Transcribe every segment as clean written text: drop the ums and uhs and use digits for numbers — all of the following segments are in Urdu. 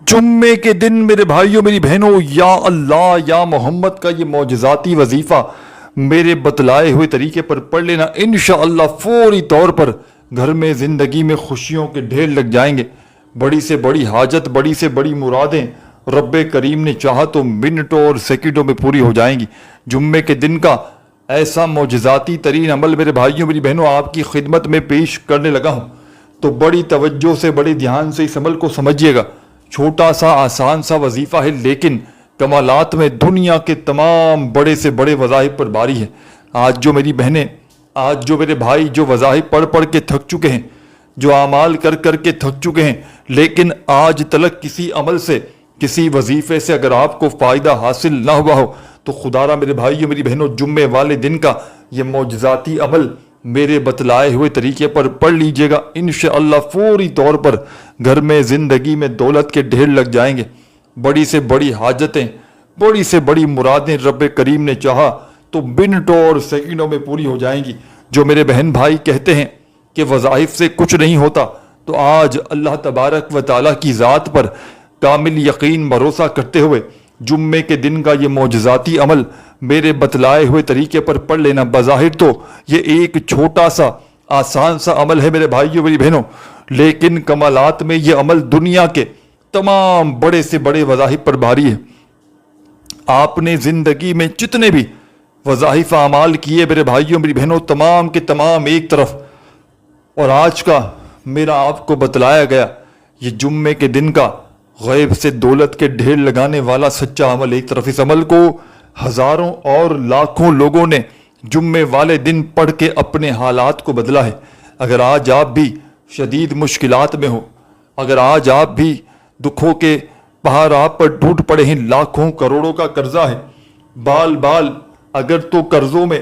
جمعے کے دن میرے بھائیوں میری بہنوں یا اللہ یا محمد کا یہ معجزاتی وظیفہ میرے بتلائے ہوئے طریقے پر پڑھ لینا، انشاءاللہ فوری طور پر گھر میں زندگی میں خوشیوں کے ڈھیر لگ جائیں گے۔ بڑی سے بڑی حاجت، بڑی سے بڑی مرادیں رب کریم نے چاہا تو منٹوں اور سیکنڈوں میں پوری ہو جائیں گی۔ جمعے کے دن کا ایسا معجزاتی ترین عمل میرے بھائیوں میری بہنوں آپ کی خدمت میں پیش کرنے لگا ہوں، تو بڑی توجہ سے بڑے دھیان سے اس عمل کو سمجھیے گا۔ چھوٹا سا آسان سا وظیفہ ہے، لیکن کمالات میں دنیا کے تمام بڑے سے بڑے وظائف پر باری ہے۔ آج جو میری بہنیں، آج جو میرے بھائی جو وظائف پڑھ پڑھ کے تھک چکے ہیں، جو اعمال کر کر کے تھک چکے ہیں، لیکن آج تلک کسی عمل سے، کسی وظیفے سے اگر آپ کو فائدہ حاصل نہ ہوا ہو، تو خدا را میرے بھائیوں میری بہنوں جمعے والے دن کا یہ معجزاتی عمل میرے بتلائے ہوئے طریقے پر پڑھ لیجئے گا، انشاءاللہ فوری طور پر گھر میں زندگی میں دولت کے ڈھیر لگ جائیں گے۔ بڑی سے بڑی حاجتیں، بڑی سے بڑی مرادیں رب کریم نے چاہا تو منٹوں اور سیکنڈوں میں پوری ہو جائیں گی۔ جو میرے بہن بھائی کہتے ہیں کہ وظائف سے کچھ نہیں ہوتا، تو آج اللہ تبارک و تعالیٰ کی ذات پر کامل یقین بھروسہ کرتے ہوئے جمعے کے دن کا یہ معجزاتی عمل میرے بتلائے ہوئے طریقے پر پڑھ لینا۔ بظاہر تو یہ ایک چھوٹا سا آسان سا عمل ہے میرے بھائیوں میری بہنوں، لیکن کمالات میں یہ عمل دنیا کے تمام بڑے سے بڑے وظائف پر بھاری ہے۔ آپ نے زندگی میں جتنے بھی وظائف اعمال کیے میرے بھائیوں میری بہنوں، تمام کے تمام ایک طرف، اور آج کا میرا آپ کو بتلایا گیا یہ جمعے کے دن کا غیب سے دولت کے ڈھیر لگانے والا سچا عمل ایک طرف، اس عمل کو ہزاروں اور لاکھوں لوگوں نے جمعے والے دن پڑھ کے اپنے حالات کو بدلا ہے۔ اگر آج آپ بھی شدید مشکلات میں ہو، اگر آج آپ بھی دکھوں کے پہاڑ آپ پر ٹوٹ پڑے ہیں، لاکھوں کروڑوں کا قرضہ ہے، بال بال اگر تو قرضوں میں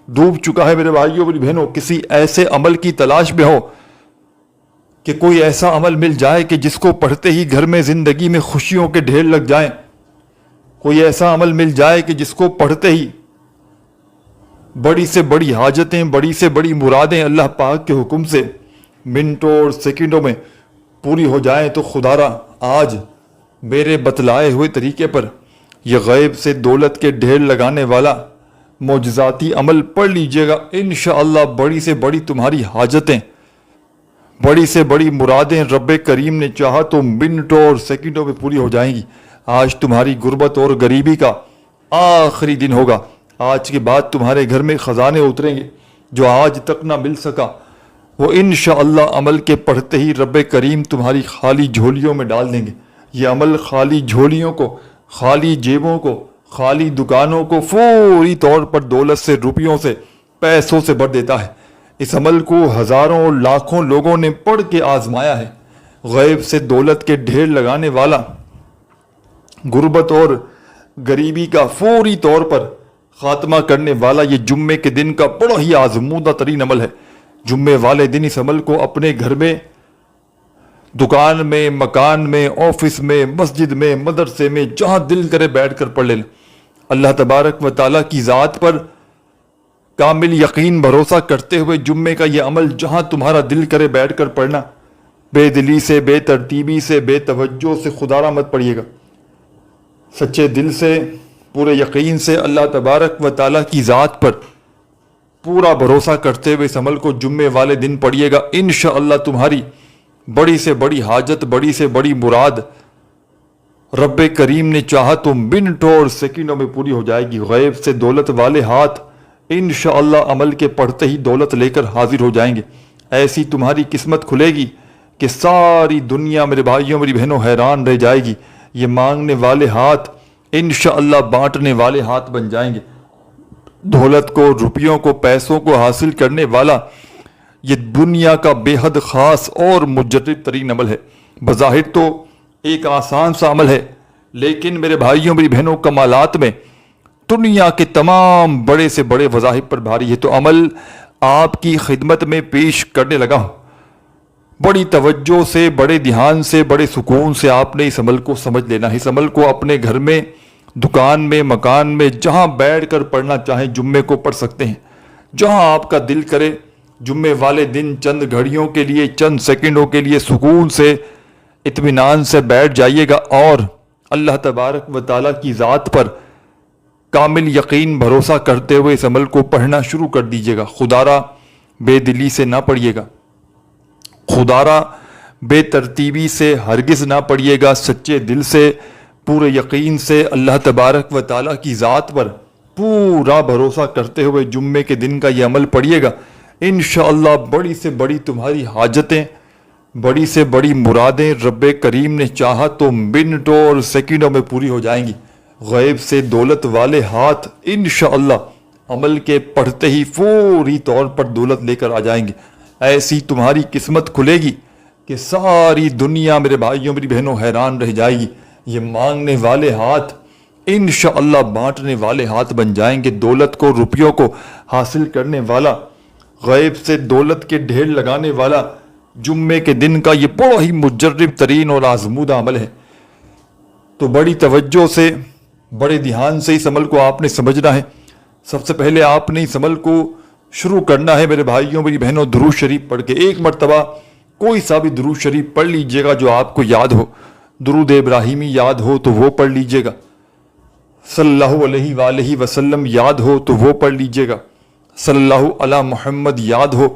ڈوب چکا ہے میرے بھائیوں میری بہنوں، کسی ایسے عمل کی تلاش میں ہو کہ کوئی ایسا عمل مل جائے کہ جس کو پڑھتے ہی گھر میں زندگی میں خوشیوں کے ڈھیر لگ جائیں، کوئی ایسا عمل مل جائے کہ جس کو پڑھتے ہی بڑی سے بڑی حاجتیں، بڑی سے بڑی مرادیں اللہ پاک کے حکم سے منٹوں اور سیکنڈوں میں پوری ہو جائیں، تو خدا را آج میرے بتلائے ہوئے طریقے پر یہ غیب سے دولت کے ڈھیر لگانے والا معجزاتی عمل پڑھ لیجئے گا، انشاءاللہ بڑی سے بڑی تمہاری حاجتیں، بڑی سے بڑی مرادیں رب کریم نے چاہا تو منٹوں اور سیکنڈوں میں پوری ہو جائیں گی۔ آج تمہاری غربت اور غریبی کا آخری دن ہوگا، آج کے بعد تمہارے گھر میں خزانے اتریں گے جو آج تک نہ مل سکا، وہ انشاءاللہ عمل کے پڑھتے ہی رب کریم تمہاری خالی جھولیوں میں ڈال دیں گے۔ یہ عمل خالی جھولیوں کو، خالی جیبوں کو، خالی دکانوں کو فوری طور پر دولت سے، روپیوں سے، پیسوں سے بھر دیتا ہے۔ اس عمل کو ہزاروں اور لاکھوں لوگوں نے پڑھ کے آزمایا ہے۔ غیب سے دولت کے ڈھیر لگانے والا، غربت اور غریبی کا فوری طور پر خاتمہ کرنے والا یہ جمعے کے دن کا بڑا ہی آزمودہ ترین عمل ہے۔ جمعے والے دن اس عمل کو اپنے گھر میں، دکان میں، مکان میں، آفس میں، مسجد میں، مدرسے میں، جہاں دل کرے بیٹھ کر پڑھ لینا۔ اللہ تبارک و تعالیٰ کی ذات پر کامل یقین بھروسہ کرتے ہوئے جمعے کا یہ عمل جہاں تمہارا دل کرے بیٹھ کر پڑھنا، بے دلی سے، بے ترتیبی سے، بے توجہ سے خدا را مت پڑھیے گا، سچے دل سے، پورے یقین سے اللہ تبارک و تعالیٰ کی ذات پر پورا بھروسہ کرتے ہوئے اس عمل کو جمعے والے دن پڑھیے گا، انشاءاللہ تمہاری بڑی سے بڑی حاجت، بڑی سے بڑی مراد رب کریم نے چاہا تو منٹوں اور سیکنڈوں میں پوری ہو جائے گی۔ غیب سے دولت والے ہاتھ انشاءاللہ عمل کے پڑھتے ہی دولت لے کر حاضر ہو جائیں گے۔ ایسی تمہاری قسمت کھلے گی کہ ساری دنیا میرے بھائیوں میری بہنوں حیران رہ جائے گی۔ یہ مانگنے والے ہاتھ انشاءاللہ بانٹنے والے ہاتھ بن جائیں گے۔ دولت کو، روپیوں کو، پیسوں کو حاصل کرنے والا یہ دنیا کا بے حد خاص اور مجرب ترین عمل ہے۔ بظاہر تو ایک آسان سا عمل ہے، لیکن میرے بھائیوں میری بہنوں کمالات میں دنیا کے تمام بڑے سے بڑے وظائف پر بھاری ہے۔ تو عمل آپ کی خدمت میں پیش کرنے لگا ہوں، بڑی توجہ سے، بڑے دھیان سے، بڑے سکون سے آپ نے اس عمل کو سمجھ لینا ہے۔ اس عمل کو اپنے گھر میں، دکان میں، مکان میں، جہاں بیٹھ کر پڑھنا چاہیں جمعے کو پڑھ سکتے ہیں، جہاں آپ کا دل کرے جمعے والے دن چند گھڑیوں کے لیے، چند سیکنڈوں کے لیے سکون سے اطمینان سے بیٹھ جائیے گا اور اللہ تبارک و تعالیٰ کی ذات پر کامل یقین بھروسہ کرتے ہوئے اس عمل کو پڑھنا شروع کر دیجیے گا۔ خدارا بے دلی سے نہ پڑھیے گا، خدارا بے ترتیبی سے ہرگز نہ پڑھیے گا، سچے دل سے پورے یقین سے اللہ تبارک و تعالیٰ کی ذات پر پورا بھروسہ کرتے ہوئے جمعے کے دن کا یہ عمل پڑھیے گا۔ انشاءاللہ بڑی سے بڑی تمہاری حاجتیں، بڑی سے بڑی مرادیں رب کریم نے چاہا تو منٹوں اور سیکنڈوں میں پوری ہو جائیں گی۔ غیب سے دولت والے ہاتھ انشاءاللہ عمل کے پڑھتے ہی فوری طور پر دولت لے کر آ جائیں گے۔ ایسی تمہاری قسمت کھلے گی کہ ساری دنیا میرے بھائیوں میری بہنوں حیران رہ جائے گی۔ یہ مانگنے والے ہاتھ انشاءاللہ بانٹنے والے ہاتھ بن جائیں گے۔ دولت کو، روپیوں کو حاصل کرنے والا، غیب سے دولت کے ڈھیر لگانے والا جمعے کے دن کا یہ بڑا ہی مجرب ترین اور آزمودہ عمل ہے۔ تو بڑی توجہ سے، بڑے دھیان سے اس عمل کو آپ نے سمجھنا ہے۔ سب سے پہلے آپ نے اس عمل کو شروع کرنا ہے میرے بھائیوں میری بہنوں درود شریف پڑھ کے۔ ایک مرتبہ کوئی سا بھی درود شریف پڑھ لیجئے گا جو آپ کو یاد ہو۔ درود ابراہیمی یاد ہو تو وہ پڑھ لیجئے گا، صلی اللہ علیہ وآلہ وسلم یاد ہو تو وہ پڑھ لیجئے گا، صلی اللہ علی محمد یاد ہو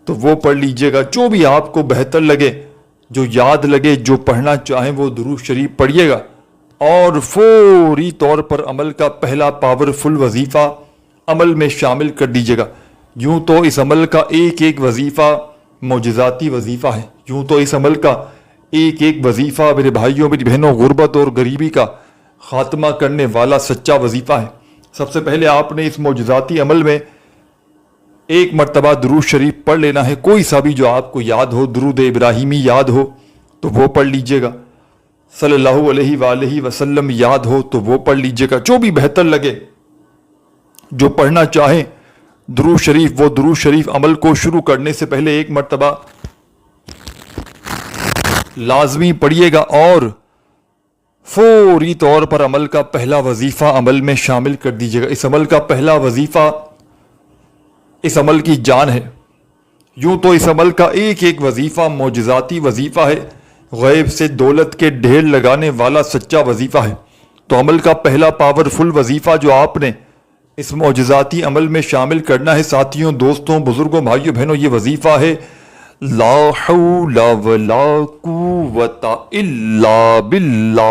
تو وہ پڑھ لیجئے گا۔ جو بھی آپ کو بہتر لگے، جو یاد لگے، جو پڑھنا چاہیں وہ درود شریف پڑھیے گا، اور فوری طور پر عمل کا پہلا پاورفل وظیفہ عمل میں شامل کر دیجیے گا۔ یوں تو اس عمل کا ایک ایک وظیفہ معجزاتی وظیفہ ہے، یوں تو اس عمل کا ایک ایک وظیفہ میرے بھائیوں میری بہنوں غربت اور غریبی کا خاتمہ کرنے والا سچا وظیفہ ہے۔ سب سے پہلے آپ نے اس معجزاتی عمل میں ایک مرتبہ درود شریف پڑھ لینا ہے، کوئی سا بھی جو آپ کو یاد ہو۔ درود ابراہیمی یاد ہو تو وہ پڑھ لیجئے گا، صلی اللہ علیہ وآلہ وسلم یاد ہو تو وہ پڑھ لیجئے گا، جو بھی بہتر لگے، جو پڑھنا چاہیں درود شریف، وہ درود شریف عمل کو شروع کرنے سے پہلے ایک مرتبہ لازمی پڑھیے گا، اور فوری طور پر عمل کا پہلا وظیفہ عمل میں شامل کر دیجیے گا۔ اس عمل کا پہلا وظیفہ اس عمل کی جان ہے۔ یوں تو اس عمل کا ایک ایک وظیفہ معجزاتی وظیفہ ہے، غیب سے دولت کے ڈھیر لگانے والا سچا وظیفہ ہے۔ تو عمل کا پہلا پاورفل وظیفہ جو آپ نے اس معجزاتی عمل میں شامل کرنا ہے ساتھیوں، دوستوں، بزرگوں، بھائیوں بہنوں، یہ وظیفہ ہے لا حول ولا قوت الا باللہ،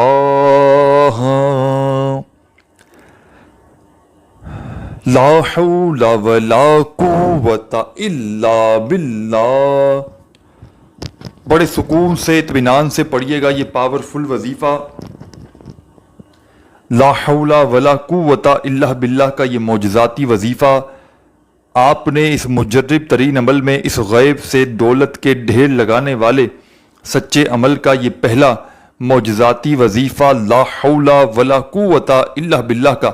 لا حول ولا قوت الا باللہ۔ بڑے سکون سے اطمینان سے پڑھیے گا یہ پاورفل وظیفہ لا حول ولا قوت الا باللہ کا یہ معجزاتی وظیفہ آپ نے اس مجرب ترین عمل میں اس غیب سے دولت کے ڈھیر لگانے والے سچے عمل کا یہ پہلا معجزاتی وظیفہ لا حول ولا قوت الا باللہ کا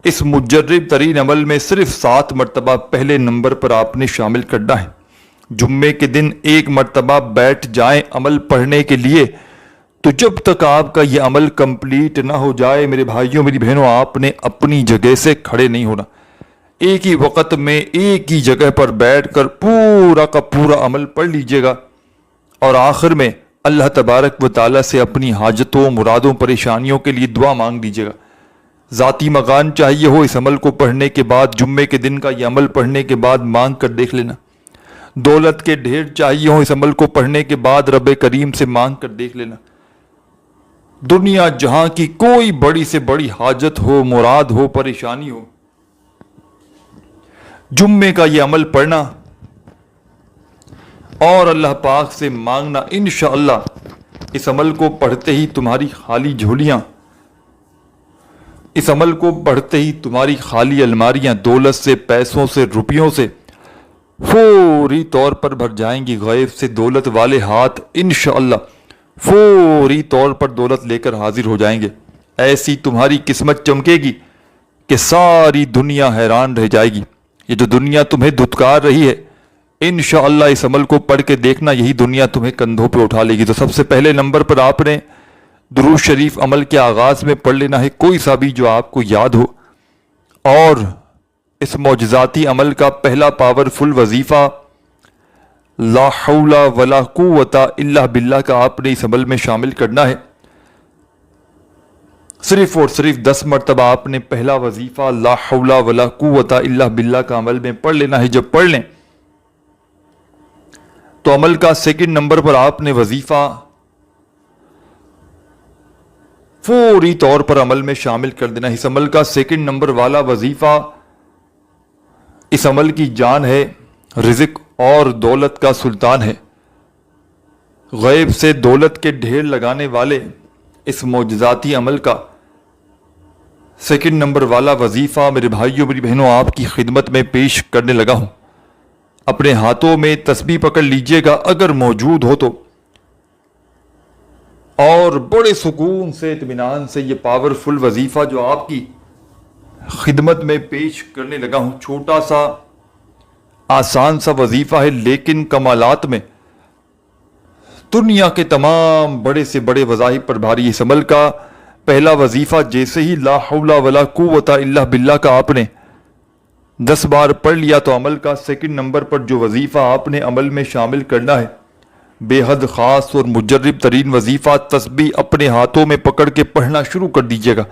اس مجرب ترین عمل میں صرف 7 مرتبہ پہلے نمبر پر آپ نے شامل کرنا ہے۔ جمعے کے دن ایک مرتبہ بیٹھ جائیں عمل پڑھنے کے لیے، تو جب تک آپ کا یہ عمل کمپلیٹ نہ ہو جائے میرے بھائیوں میری بہنوں آپ نے اپنی جگہ سے کھڑے نہیں ہونا۔ ایک ہی وقت میں ایک ہی جگہ پر بیٹھ کر پورا کا پورا عمل پڑھ لیجئے گا، اور آخر میں اللہ تبارک و تعالیٰ سے اپنی حاجتوں، مرادوں، پریشانیوں کے لیے دعا مانگ دیجئے گا۔ ذاتی مغان چاہیے ہو اس عمل کو پڑھنے کے بعد، جمعے کے دن کا یہ عمل پڑھنے کے بعد مانگ کر دیکھ لینا۔ دولت کے ڈھیر چاہیے ہو اس عمل کو پڑھنے کے بعد رب کریم سے مانگ کر دیکھ لینا۔ دنیا جہاں کی کوئی بڑی سے بڑی حاجت ہو، مراد ہو، پریشانی ہو، جمعے کا یہ عمل پڑھنا اور اللہ پاک سے مانگنا، انشاءاللہ اس عمل کو پڑھتے ہی تمہاری خالی جھولیاں، اس عمل کو پڑھتے ہی تمہاری خالی الماریاں دولت سے، پیسوں سے، روپیوں سے فوری طور پر بھر جائیں گی۔ غیب سے دولت والے ہاتھ انشاءاللہ فوری طور پر دولت لے کر حاضر ہو جائیں گے۔ ایسی تمہاری قسمت چمکے گی کہ ساری دنیا حیران رہ جائے گی۔ یہ جو دنیا تمہیں دھتکار رہی ہے، انشاءاللہ اس عمل کو پڑھ کے دیکھنا یہی دنیا تمہیں کندھوں پہ اٹھا لے گی۔ تو سب سے پہلے نمبر پر آپ نے درود شریف عمل کے آغاز میں پڑھ لینا ہے، کوئی سا بھی جو آپ کو یاد ہو، اور اس معجزاتی عمل کا پہلا پاورفل وظیفہ لا حول ولا قوت الا باللہ کا آپ نے اس عمل میں شامل کرنا ہے. صرف اور صرف 10 مرتبہ آپ نے پہلا وظیفہ لا حول ولا قوت الا باللہ کا عمل میں پڑھ لینا ہے. جب پڑھ لیں تو عمل کا سیکنڈ نمبر پر آپ نے وظیفہ فوری طور پر عمل میں شامل کر دینا ہے. اس عمل کا سیکنڈ نمبر والا وظیفہ اس عمل کی جان ہے، رزق اور دولت کا سلطان ہے. غیب سے دولت کے ڈھیر لگانے والے اس معجزاتی عمل کا سیکنڈ نمبر والا وظیفہ میرے بھائیوں میری بہنوں آپ کی خدمت میں پیش کرنے لگا ہوں. اپنے ہاتھوں میں تسبیح پکڑ لیجئے گا اگر موجود ہو تو، اور بڑے سکون سے اطمینان سے یہ پاورفل وظیفہ جو آپ کی خدمت میں پیش کرنے لگا ہوں، چھوٹا سا آسان سا وظیفہ ہے لیکن کمالات میں دنیا کے تمام بڑے سے بڑے وظائف پر بھاری. اس عمل کا پہلا وظیفہ جیسے ہی لا حول ولا قوت الا باللہ کا آپ نے 10 بار پڑھ لیا تو عمل کا سیکنڈ نمبر پر جو وظیفہ آپ نے عمل میں شامل کرنا ہے، بے حد خاص اور مجرب ترین وظیفہ، تسبیح اپنے ہاتھوں میں پکڑ کے پڑھنا شروع کر دیجئے گا.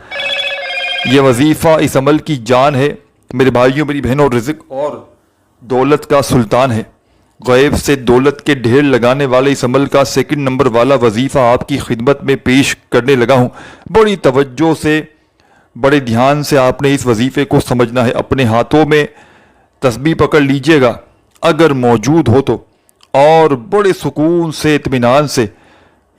یہ وظیفہ اس عمل کی جان ہے میرے بھائیوں میری بہنوں، رزق اور دولت کا سلطان ہے. غیب سے دولت کے ڈھیر لگانے والے اس عمل کا سیکنڈ نمبر والا وظیفہ آپ کی خدمت میں پیش کرنے لگا ہوں. بڑی توجہ سے بڑے دھیان سے آپ نے اس وظیفے کو سمجھنا ہے. اپنے ہاتھوں میں تسبیح پکڑ لیجئے گا اگر موجود ہو تو، اور بڑے سکون سے اطمینان سے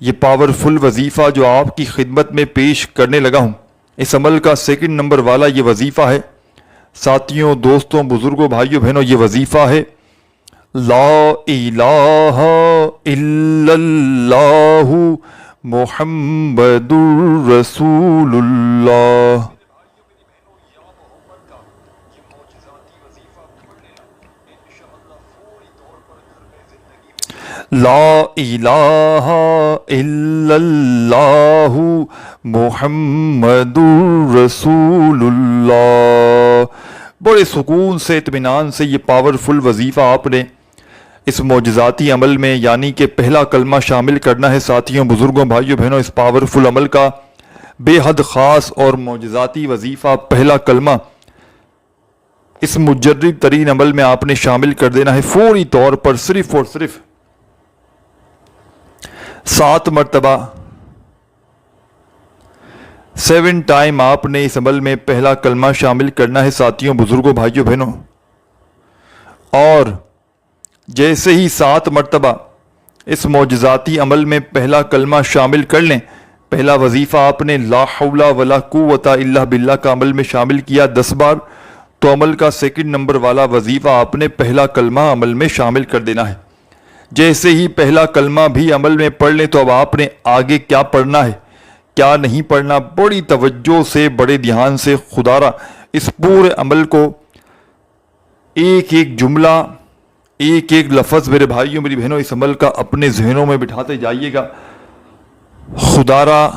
یہ پاورفل وظیفہ جو آپ کی خدمت میں پیش کرنے لگا ہوں، اس عمل کا سیکنڈ نمبر والا یہ وظیفہ ہے. ساتھیوں، دوستوں، بزرگوں، بھائیوں، بہنوں، یہ وظیفہ ہے لا الہ الا اللہ محمد رسول اللہ. لا الہ الا اللہ محمد رسول اللہ. بڑے سکون سے اطمینان سے یہ پاورفل وظیفہ آپ نے اس معجزاتی عمل میں یعنی کہ پہلا کلمہ شامل کرنا ہے. ساتھیوں، بزرگوں، بھائیوں، بہنوں، اس پاورفل عمل کا بے حد خاص اور معجزاتی وظیفہ پہلا کلمہ اس مجرب ترین عمل میں آپ نے شامل کر دینا ہے. فوری طور پر صرف اور صرف 7 مرتبہ 7 ٹائم آپ نے اس عمل میں پہلا کلمہ شامل کرنا ہے. ساتھیوں، بزرگوں، بھائیوں، بہنوں، اور جیسے ہی 7 مرتبہ اس معجزاتی عمل میں پہلا کلمہ شامل کر لیں، پہلا وظیفہ آپ نے لا حول ولا قوت الا باللہ کا عمل میں شامل کیا 10 بار، تو عمل کا سیکنڈ نمبر والا وظیفہ آپ نے پہلا کلمہ عمل میں شامل کر دینا ہے. جیسے ہی پہلا کلمہ بھی عمل میں پڑھ لیں تو اب آپ نے آگے کیا پڑھنا ہے، کیا نہیں پڑھنا، بڑی توجہ سے بڑے دھیان سے خدا را اس پورے عمل کو ایک ایک جملہ ایک ایک لفظ میرے بھائیوں میری بہنوں اس عمل کا اپنے ذہنوں میں بٹھاتے جائیے گا. خدا را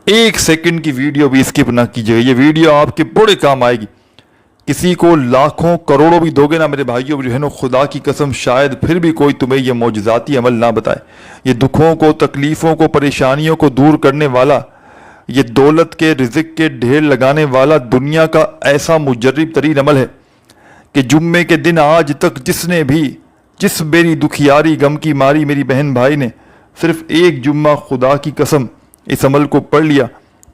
ایک سیکنڈ کی ویڈیو بھی اسکپ نہ کیجیے گا. یہ ویڈیو آپ کے بڑے کام آئے گی. کسی کو لاکھوں کروڑوں بھی دو گے نا میرے بھائیوں میری بہنوں، خدا کی قسم شاید پھر بھی کوئی تمہیں یہ معجزاتی عمل نہ بتائے. یہ دکھوں کو، تکلیفوں کو، پریشانیوں کو دور کرنے والا، یہ دولت کے، رزق کے ڈھیر لگانے والا دنیا کا ایسا مجرب ترین عمل ہے کہ جمعے کے دن آج تک جس میری دکھیاری غم کی ماری میری بہن بھائی نے صرف ایک جمعہ خدا کی قسم اس عمل کو پڑھ لیا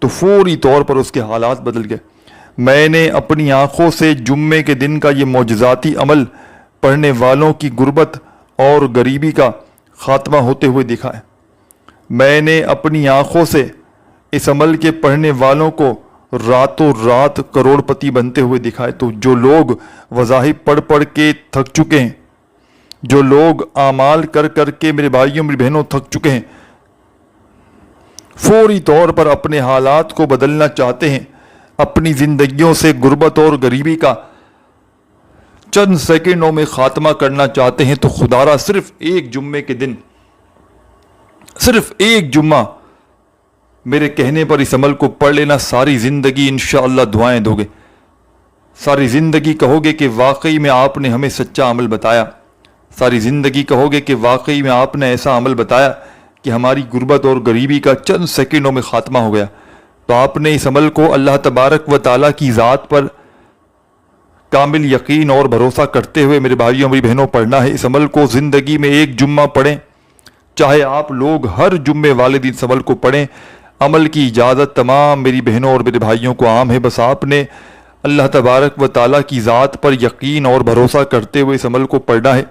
تو فوری طور پر اس کے حالات بدل گئے. میں نے اپنی آنکھوں سے جمعے کے دن کا یہ معجزاتی عمل پڑھنے والوں کی غربت اور غریبی کا خاتمہ ہوتے ہوئے دیکھا ہے. میں نے اپنی آنکھوں سے اس عمل کے پڑھنے والوں کو راتوں رات کروڑ پتی بنتے ہوئے دیکھا ہے. تو جو لوگ وظائف پڑھ پڑھ کے تھک چکے ہیں، جو لوگ اعمال کر کر کے میرے بھائیوں میری بہنوں تھک چکے ہیں، فوری طور پر اپنے حالات کو بدلنا چاہتے ہیں، اپنی زندگیوں سے غربت اور غریبی کا چند سیکنڈوں میں خاتمہ کرنا چاہتے ہیں، تو خدا را صرف ایک جمعے کے دن، صرف ایک جمعہ میرے کہنے پر اس عمل کو پڑھ لینا، ساری زندگی انشاءاللہ دعائیں دو گے، ساری زندگی کہو گے کہ واقعی میں آپ نے ہمیں سچا عمل بتایا، ساری زندگی کہو گے کہ واقعی میں آپ نے ایسا عمل بتایا کہ ہماری غربت اور غریبی کا چند سیکنڈوں میں خاتمہ ہو گیا۔ تو آپ نے اس عمل کو اللہ تبارک و تعالیٰ کی ذات پر کامل یقین اور بھروسہ کرتے ہوئے میرے بھائیوں میری بہنوں پڑھنا ہے۔ اس عمل کو زندگی میں ایک جمعہ پڑھیں، چاہے آپ لوگ ہر جمعے والے دن اس عمل کو پڑھیں، عمل کی اجازت تمام میری بہنوں اور میرے بھائیوں کو عام ہے۔ بس آپ نے اللہ تبارک و تعالیٰ کی ذات پر یقین اور بھروسہ کرتے ہوئے اس عمل کو پڑھنا ہے۔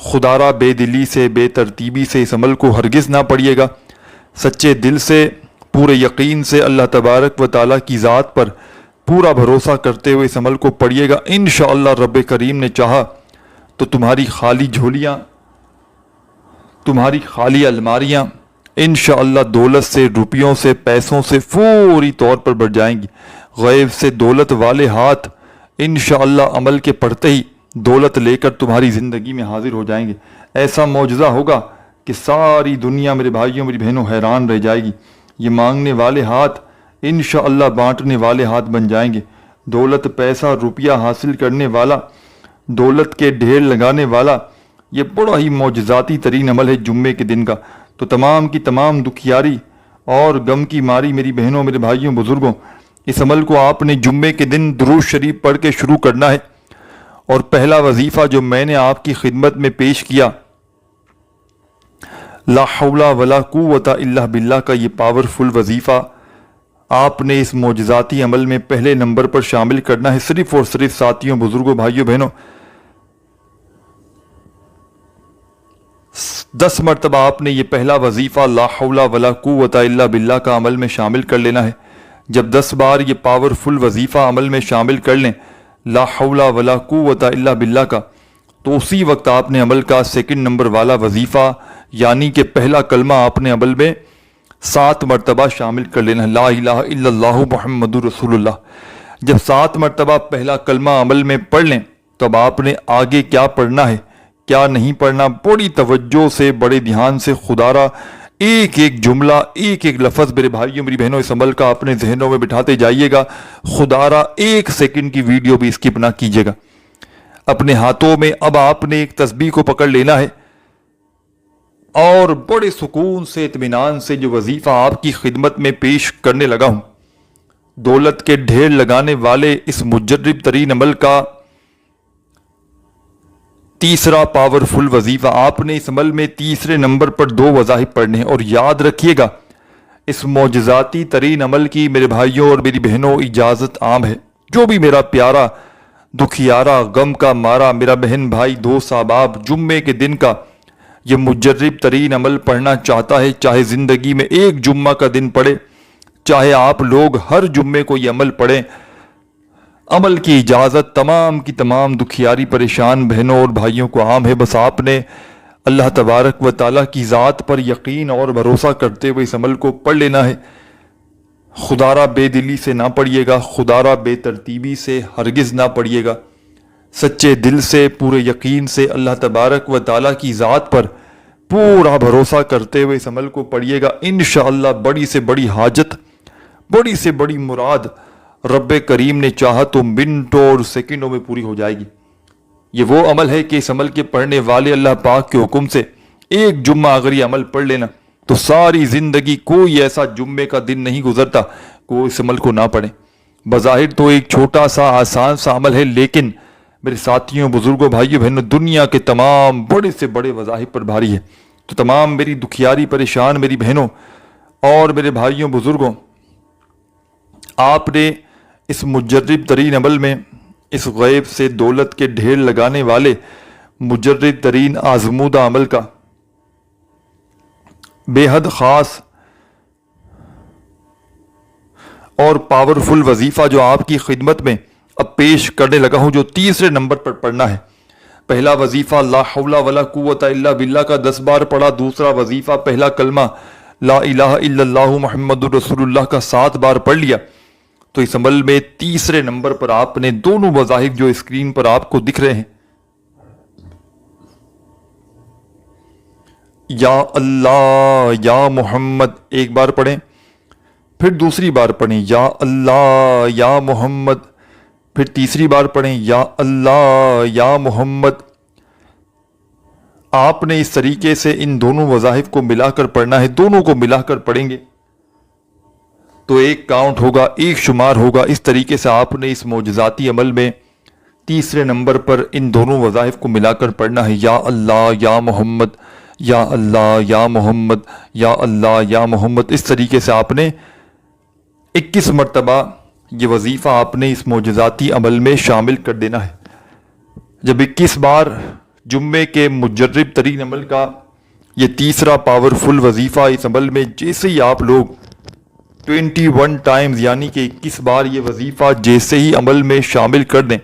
خدا را بے دلی سے بے ترتیبی سے اس عمل کو ہرگز نہ پڑھیے گا، سچے دل سے پورے یقین سے اللہ تبارک و تعالیٰ کی ذات پر پورا بھروسہ کرتے ہوئے اس عمل کو پڑھیے گا۔ انشاءاللہ رب کریم نے چاہا تو تمہاری خالی جھولیاں، تمہاری خالی الماریاں انشاءاللہ دولت سے، روپیوں سے، پیسوں سے فوری طور پر بڑھ جائیں گی۔ غیب سے دولت والے ہاتھ انشاءاللہ عمل کے پڑھتے ہی دولت لے کر تمہاری زندگی میں حاضر ہو جائیں گے۔ ایسا معجزہ ہوگا کہ ساری دنیا میرے بھائیوں میری بہنوں حیران رہ جائے گی۔ یہ مانگنے والے ہاتھ انشاءاللہ بانٹنے والے ہاتھ بن جائیں گے۔ دولت، پیسہ، روپیہ حاصل کرنے والا، دولت کے ڈھیر لگانے والا، یہ بڑا ہی معجزاتی ترین عمل ہے جمعے کے دن کا۔ تو تمام کی تمام دکھیاری اور غم کی ماری میری بہنوں میرے بھائیوں بزرگوں، اس عمل کو آپ نے جمعے کے دن درود شریف پڑھ کے شروع کرنا ہے۔ اور پہلا وظیفہ جو میں نے آپ کی خدمت میں پیش کیا، لا حول ولا قوت الا باللہ کا یہ پاورفل وظیفہ آپ نے اس معجزاتی عمل میں پہلے نمبر پر شامل کرنا ہے۔ صرف اور صرف ساتھیوں، بزرگوں، بھائیوں، بہنوں 10 مرتبہ آپ نے یہ پہلا وظیفہ لا حول ولا قوت الا باللہ کا عمل میں شامل کر لینا ہے۔ جب 10 بار یہ پاورفل وظیفہ عمل میں شامل کر لیں لا حول ولا قوت الا باللہ کا، تو اسی وقت آپ نے عمل کا سیکنڈ نمبر والا وظیفہ یعنی کہ پہلا کلمہ آپ نے عمل میں 7 مرتبہ شامل کر لینا ہے، لا الہ الا اللہ محمد رسول اللہ۔ جب 7 مرتبہ پہلا کلمہ عمل میں پڑھ لیں تو اب آپ نے آگے کیا پڑھنا ہے، کیا نہیں پڑھنا، بڑی توجہ سے، بڑے دھیان سے خدا را ایک ایک جملہ، ایک ایک لفظ میرے بھائیوں میری بہنوں اس عمل کا اپنے ذہنوں میں بٹھاتے جائیے گا۔ خدا را 1 سیکنڈ کی ویڈیو بھی اسکپ نہ کیجیے گا۔ اپنے ہاتھوں میں اب آپ نے ایک تسبیح کو پکڑ لینا ہے اور بڑے سکون سے، اطمینان سے جو وظیفہ آپ کی خدمت میں پیش کرنے لگا ہوں، دولت کے ڈھیر لگانے والے اس مجرب ترین عمل کا تیسرا پاورفل وظیفہ، آپ نے اس عمل میں تیسرے نمبر پر 2 وظائف پڑھنے ہیں۔ اور یاد رکھیے گا اس معجزاتی ترین عمل کی میرے بھائیوں اور میری بہنوں اجازت عام ہے۔ جو بھی میرا پیارا، دکھیارا، غم کا مارا میرا بہن بھائی دوست احباب جمعے کے دن کا یہ مجرب ترین عمل پڑھنا چاہتا ہے، چاہے زندگی میں ایک جمعہ کا دن پڑھے، چاہے آپ لوگ ہر جمعے کو یہ عمل پڑھیں، عمل کی اجازت تمام کی تمام دکھیاری پریشان بہنوں اور بھائیوں کو عام ہے۔ بس آپ نے اللہ تبارک و تعالیٰ کی ذات پر یقین اور بھروسہ کرتے ہوئے اس عمل کو پڑھ لینا ہے۔ خدا را بے دلی سے نہ پڑھیے گا، خدا را بے ترتیبی سے ہرگز نہ پڑھیے گا، سچے دل سے، پورے یقین سے اللہ تبارک و تعالیٰ کی ذات پر پورا بھروسہ کرتے ہوئے اس عمل کو پڑھیے گا۔ انشاءاللہ بڑی سے بڑی حاجت، بڑی سے بڑی مراد رب کریم نے چاہا تو منٹوں اور سیکنڈوں میں پوری ہو جائے گی۔ یہ وہ عمل ہے کہ اس عمل کے پڑھنے والے اللہ پاک کے حکم سے ایک جمعہ اگر یہ عمل پڑھ لینا تو ساری زندگی کوئی ایسا جمعے کا دن نہیں گزرتا کہ وہ اس عمل کو نہ پڑھیں۔ بظاہر تو ایک چھوٹا سا آسان سا عمل ہے، لیکن میرے ساتھیوں، بزرگوں، بھائیوں، بہنوں دنیا کے تمام بڑے سے بڑے وظائف پر بھاری ہے۔ تو تمام میری دکھیاری پریشان میری بہنوں اور میرے بھائیوں بزرگوں، آپ نے اس مجرب ترین عمل میں اس غیب سے دولت کے ڈھیر لگانے والے مجرب ترین آزمودہ عمل کا بے حد خاص اور پاورفل وظیفہ جو آپ کی خدمت میں اب پیش کرنے لگا ہوں، جو تیسرے نمبر پر پڑھنا ہے۔ پہلا وظیفہ لا حول ولا قوت الا باللہ کا 10 بار پڑھا، دوسرا وظیفہ پہلا کلمہ لا الہ الا اللہ محمد رسول اللہ کا 7 بار پڑھ لیا۔ تو اس عمل میں تیسرے نمبر پر آپ نے دونوں وظائف جو اسکرین پر آپ کو دکھ رہے ہیں، یا اللہ یا محمد ایک بار پڑھیں، پھر دوسری بار پڑھیں یا اللہ یا محمد، پھر تیسری بار پڑھیں یا اللہ یا محمد۔ آپ نے اس طریقے سے ان دونوں وظائف کو ملا کر پڑھنا ہے، دونوں کو ملا کر پڑھیں گے تو ایک کاؤنٹ ہوگا، ایک شمار ہوگا۔ اس طریقے سے آپ نے اس معجزاتی عمل میں تیسرے نمبر پر ان دونوں وظائف کو ملا کر پڑھنا ہے، یا اللہ یا محمد، یا اللہ یا محمد، یا اللہ یا محمد۔ اس طریقے سے آپ نے 21 مرتبہ یہ وظیفہ آپ نے اس معجزاتی عمل میں شامل کر دینا ہے۔ جب 21 بار جمعے کے مجرب ترین عمل کا یہ تیسرا پاورفل وظیفہ اس عمل میں جیسے ہی آپ لوگ 21 ٹائمز یعنی کہ 21 بار یہ وظیفہ جیسے ہی عمل میں شامل کر دیں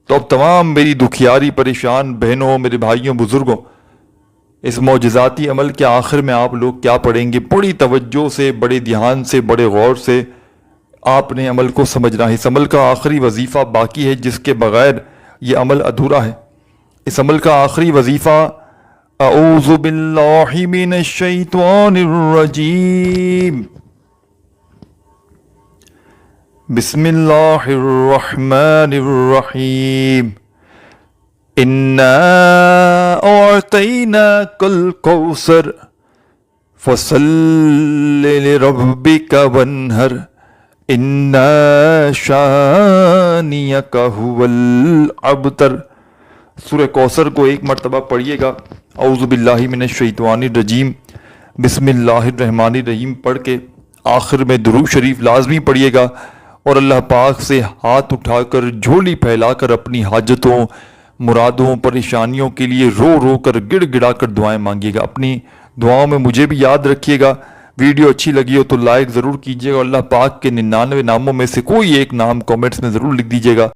تو اب تمام میری دکھیاری پریشان بہنوں، میرے بھائیوں، بزرگوں، اس معجزاتی عمل کے آخر میں آپ لوگ کیا پڑھیں گے؟ بڑی توجہ سے، بڑے دھیان سے، بڑے غور سے آپ نے عمل کو سمجھنا ہے۔ اس عمل کا آخری وظیفہ باقی ہے جس کے بغیر یہ عمل ادھورا ہے۔ اس عمل کا آخری وظیفہ اعوذ باللہ من الشیطان الرجیم، بسم اللہ الرحمن الرحیم، انا اعطیناک الکوثر فصل لربک وانہر اِنَّ شَانِئَکَ هُوَ الْأَبْتَرُ۔ سورہ کوثر کو ایک مرتبہ پڑھیے گا، اعوذ باللہ من الشیطان الرجیم، بسم اللہ الرحمن الرحیم پڑھ کے آخر میں درود شریف لازمی پڑھیے گا، اور اللہ پاک سے ہاتھ اٹھا کر، جھولی پھیلا کر اپنی حاجتوں، مرادوں، پریشانیوں کے لیے رو رو کر، گڑ گڑا کر دعائیں مانگیے گا۔ اپنی دعاؤں میں مجھے بھی یاد رکھیے گا۔ ویڈیو اچھی لگی ہو تو لائک ضرور کیجیے گا، اور اللہ پاک کے 99 ناموں میں سے کوئی ایک نام کومنٹس میں ضرور لکھ دیجیے گا۔